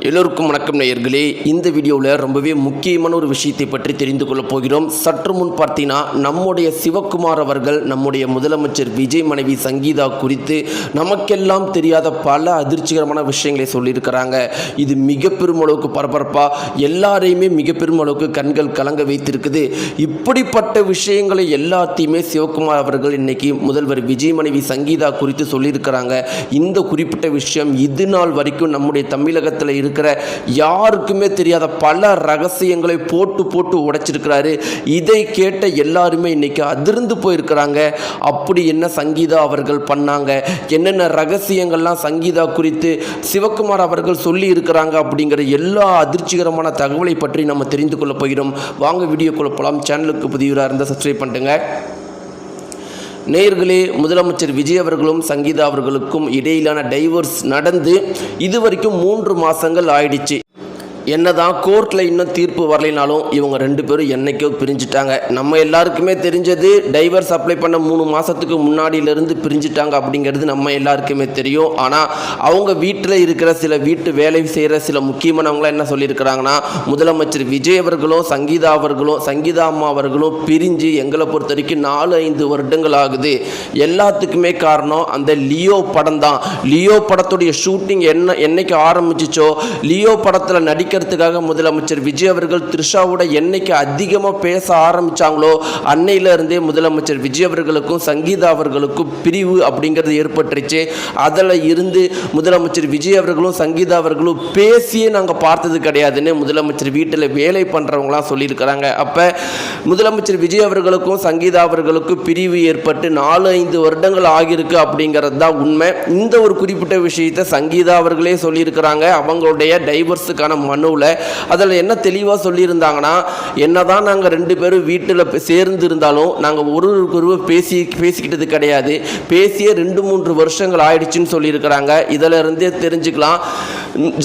எல்லோருக்கும் வணக்கம் நேயர்களே. இந்த வீடியோவில் ரொம்பவே முக்கியமான ஒரு விஷயத்தை பற்றி தெரிந்து கொள்ளப் போகிறோம். சற்று முன் பார்த்தீங்கன்னா நம்முடைய சிவகுமார் அவர்கள் நம்முடைய முதலமைச்சர் விஜய் மனைவி சங்கீதா குறித்து நமக்கெல்லாம் தெரியாத பல அதிர்ச்சிகரமான விஷயங்களை சொல்லியிருக்கிறாங்க. இது மிக பெரும் அளவுக்கு பரபரப்பாக எல்லாரையுமே மிக பெரும் அளவுக்கு கண்கள் கலங்க வைத்திருக்குது. இப்படிப்பட்ட விஷயங்களை எல்லாத்தையுமே சிவகுமார் அவர்கள் இன்னைக்கு முதல்வர் விஜய் மனைவி சங்கீதா குறித்து சொல்லியிருக்கிறாங்க. இந்த குறிப்பிட்ட விஷயம் இது நாள் வரைக்கும் நம்முடைய தமிழகத்தில் இருக்கிற யாருக்குமே தெரியாத பல ரகசியங்களை போட்டு உடைச்சிருக்கிறாரு. இதை கேட்ட எல்லாருமே இன்னைக்கு அதிர்ந்து போயிருக்கிறாங்க. அப்படி என்ன சங்கீதா அவர்கள் பண்ணாங்க, என்னென்ன ரகசியங்கள்லாம் சங்கீதா குறித்து சிவகுமார் அவர்கள் சொல்லி இருக்கிறாங்க அப்படிங்கிற எல்லா அதிர்ச்சிகரமான தகவலை பற்றி நம்ம தெரிந்து கொள்ள போகிறோம். வாங்க வீடியோக்குள்ள போகலாம். சேனலுக்கு புதியவராக இருந்தால் சப்ஸ்கிரைப் பண்ணுங்க. நேயர்களே, முதலமைச்சர் விஜய் அவர்களும் சங்கீதா அவர்களுக்கும் இடையிலான டைவர்ஸ் நடந்து இதுவரைக்கும் 3 மாதங்கள் ஆயிடுச்சு. என்னதான் கோர்ட்டில் இன்னும் தீர்ப்பு வரலைனாலும் இவங்க 2 பேரும் என்னைக்கோ பிரிஞ்சுட்டாங்க. நம்ம எல்லாருக்குமே தெரிஞ்சது டைவர்ஸ் அப்ளை பண்ண 3 மாதத்துக்கு முன்னாடியிலேருந்து பிரிஞ்சுட்டாங்க அப்படிங்கிறது நம்ம எல்லாருக்குமே தெரியும். ஆனால் அவங்க வீட்டில் இருக்கிற சில வீட்டு வேலை செய்கிற சில முக்கியமானவங்களாம் என்ன சொல்லியிருக்கிறாங்கன்னா, முதலமைச்சர் விஜய் அவர்களும் சங்கீதா அம்மா அவர்களும் பிரிஞ்சு எங்களை பொறுத்த வரைக்கும் 4-5 வருடங்கள் ஆகுது. எல்லாத்துக்குமே காரணம் அந்த லியோ படம் தான். லியோ படத்துடைய ஷூட்டிங் என்னைக்கு ஆரம்பிச்சிச்சோ, லியோ படத்தில் நடிக்கிறதுக்காக முதலமைச்சர் விஜய் அவர்கள் த்ரிஷாவோட என்னைக்கு அதிகமாக பேச ஆரம்பிச்சாங்களோ அன்னையில இருந்தே முதலமைச்சர் விஜய் அவர்களுக்கும் சங்கீதா அவர்களுக்கும் பிரிவு அப்படிங்கிறது ஏற்பட்டுருச்சு. அதில் இருந்து முதலமைச்சர் விஜய் அவர்களும் சங்கீதா அவர்களும் பேசியே நாங்கள் பார்த்தது கிடையாதுன்னு முதலமைச்சர் வீட்டில் வேலை பண்ணுறவங்களாம் சொல்லியிருக்கிறாங்க. அப்போ முதலமைச்சர் விஜய் அவர்களுக்கும் சங்கீதா அவர்களுக்கும் பிரிவு ஏற்பட்டு 4-5 வருடங்கள் ஆகியிருக்கு அப்படிங்கிறது தான் உண்மை. இந்த ஒரு குறிப்பிட்ட விஷயத்தை சங்கீதா அவர்களே சொல்லியிருக்கிறாங்க. அவங்களுடைய டைவர்ஸுக்கான மனுவில் அதில் என்ன தெளிவாக சொல்லியிருந்தாங்கன்னா, என்னதான் நாங்கள் 2 பேரும் வீட்டில் சேர்ந்து இருந்தாலும் நாங்கள் ஒருவருக்கொருவர் பேசிக்கிட்டது கிடையாது. பேசிய 2-3 வருஷங்கள் ஆயிடுச்சுன்னு சொல்லியிருக்கிறாங்க. இதில் இருந்தே தெரிஞ்சுக்கலாம்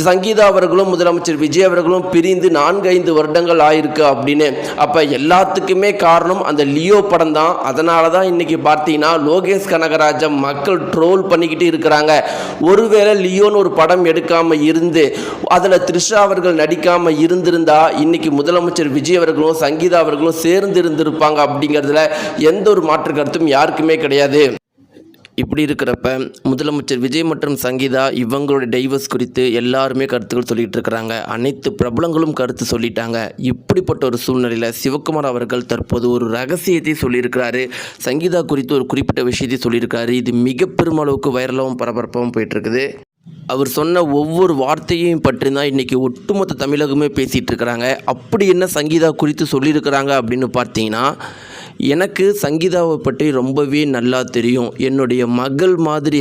சங்கீதா அவர்களும் முதலமைச்சர் விஜய் அவர்களும் பிரிந்து 4-5 வருடங்கள் ஆயிருக்கு அப்படின்னு. அப்போ எல்லாத்துக்குமே காரணம் அந்த லியோ படம் தான். அதனால தான் இன்னைக்கு பார்த்தீங்கன்னா லோகேஷ் கனகராஜை மக்கள் ட்ரோல் பண்ணிக்கிட்டு இருக்கிறாங்க. ஒருவேளை லியோன்னு ஒரு படம் எடுக்காமல் இருந்து அதில் த்ரிஷா அவர்கள் நடிக்காமல் இருந்திருந்தா இன்னைக்கு முதலமைச்சர் விஜய் அவர்களும் சங்கீதா அவர்களும் சேர்ந்து இருந்திருப்பாங்க அப்படிங்கிறதுல எந்த ஒரு மாற்று கருத்தும் யாருக்குமே கிடையாது. இப்படி இருக்கிறப்ப முதலமைச்சர் விஜய் மற்றும் சங்கீதா இவங்களுடைய டைவர்ஸ் குறித்து எல்லாருமே கருத்துக்கள் சொல்லிகிட்டு இருக்கிறாங்க. அனைத்து பிரபலங்களும் கருத்து சொல்லிட்டாங்க. இப்படிப்பட்ட ஒரு சூழ்நிலையில் சிவகுமார் அவர்கள் தற்போது ஒரு ரகசியத்தை சொல்லியிருக்கிறாரு. சங்கீதா குறித்து ஒரு குறிப்பிட்ட விஷயத்தை சொல்லியிருக்காரு. இது மிக பெருமளவுக்கு வைரலாகவும் பரபரப்பாகவும் போயிட்டுருக்குது. அவர் சொன்ன ஒவ்வொரு வார்த்தையையும் பற்றி தான் இன்றைக்கி ஒட்டுமொத்த தமிழகமே பேசிகிட்டு இருக்கிறாங்க. அப்படி என்ன சங்கீதா குறித்து சொல்லியிருக்கிறாங்க அப்படின்னு பார்த்தீங்கன்னா, எனக்கு சங்கீதாவை பற்றி ரொம்பவே நல்லா தெரியும். என்னுடைய மகள் மாதிரி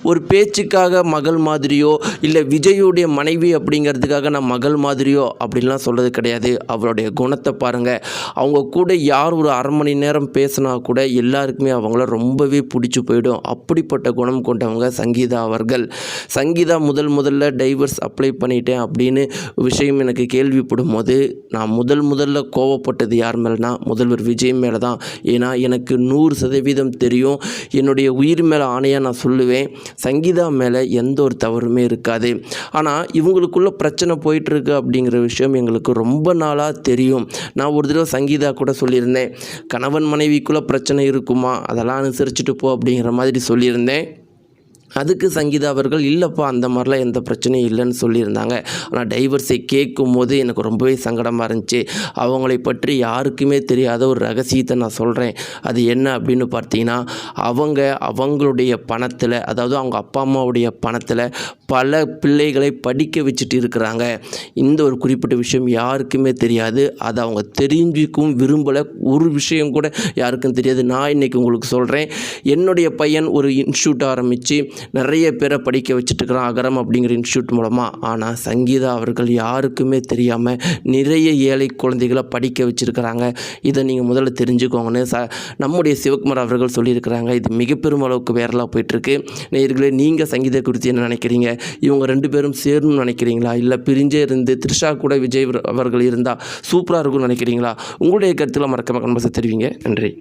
ஒரு பேச்சுக்காக மகள் மாதிரியோ இல்லை விஜயுடைய மனைவி அப்படிங்கிறதுக்காக நான் மகள் மாதிரியோ அப்படின்லாம் சொல்கிறது கிடையாது. அவருடைய குணத்தை பாருங்கள். அவங்க கூட யார் ஒரு 1/2 மணி நேரம் பேசினா கூட எல்லாருக்குமே அவங்கள ரொம்பவே பிடிச்சி போயிடும். அப்படிப்பட்ட குணம் கொண்டவங்க சங்கீதா அவர்கள். சங்கீதா முதல்ல டைவர்ஸ் அப்ளை பண்ணிட்டேன் அப்படின்னு விஷயம் எனக்கு கேள்விப்படும் போது நான் முதல்ல கோவப்பட்டது யார் மேலேனா முதல்வர் விஜய் மேலே தான். ஏன்னா எனக்கு 100% தெரியும். என்னுடைய உயிர் மேலே ஆணையாக நான் சொல்லுவேன், சங்கீதா மேலே எந்த ஒரு தவறுமே இருக்காது. ஆனால் இவங்களுக்குள்ள பிரச்சனை போயிட்டுருக்கு அப்படிங்கிற விஷயம் எங்களுக்கு ரொம்ப நாளாக தெரியும். நான் ஒரு தடவை சங்கீதா கூட சொல்லியிருந்தேன், கணவன் மனைவிக்குள்ளே பிரச்சனை இருக்குமா, அதெல்லாம் அனுசரிச்சுட்டு போ அப்படிங்கிற மாதிரி சொல்லியிருந்தேன். அதுக்கு சங்கீதா அவர்கள் இல்லைப்பா அந்த மாதிரிலாம் எந்த பிரச்சனையும் இல்லைன்னு சொல்லியிருந்தாங்க. ஆனால் டைவர்ஸை கேட்கும் போது எனக்கு ரொம்பவே சங்கடமாக இருந்துச்சு. அவங்களை பற்றி யாருக்குமே தெரியாத ஒரு ரகசியத்தை நான் சொல்கிறேன். அது என்ன அப்படின்னு பார்த்தீங்கன்னா, அவங்களுடைய பணத்தில், அதாவது அவங்க அப்பா அம்மாவுடைய பணத்தில் பல பிள்ளைகளை படிக்க வச்சுட்டு இருக்கிறாங்க. இந்த ஒரு குறிப்பிட்ட விஷயம் யாருக்குமே தெரியாது. அது அவங்க தெரிஞ்சிக்கும் விரும்பலை. ஒரு விஷயம் கூட யாருக்கும் தெரியாது. நான் இன்றைக்கி உங்களுக்கு சொல்கிறேன், என்னுடைய பையன் ஒரு இன்ஸ்டியூட் ஆரம்பித்து நிறைய பேரை படிக்க வச்சுட்டுருக்கிறான், அகரம் அப்படிங்கிற இன்ஸ்டியூட் மூலமாக. ஆனால் சங்கீதா அவர்கள் யாருக்குமே தெரியாமல் நிறைய ஏழை குழந்தைகளை படிக்க வச்சுருக்கிறாங்க. இதை நீங்கள் முதல்ல தெரிஞ்சுக்கோங்கன்னு நம்முடைய சிவகுமார் அவர்கள் சொல்லியிருக்கிறாங்க. இது மிக பெரும் அளவுக்கு வேறலாக போயிட்டுருக்கு. நேயர்களே, நீங்கள் சங்கீதா குறித்து என்ன நினைக்கிறீங்க? இவங்க 2 பேரும் சேரணும்னு நினைக்கிறீங்களா, இல்லை பிரிஞ்சே இருந்து த்ரிஷா கூட விஜய் அவர்கள் இருந்தால் சூப்பராக இருக்கும்னு நினைக்கிறீங்களா? உங்களுடைய கருத்தில் மறக்காம கமெண்ட்ஸ் தெரிவிங்க. நன்றி.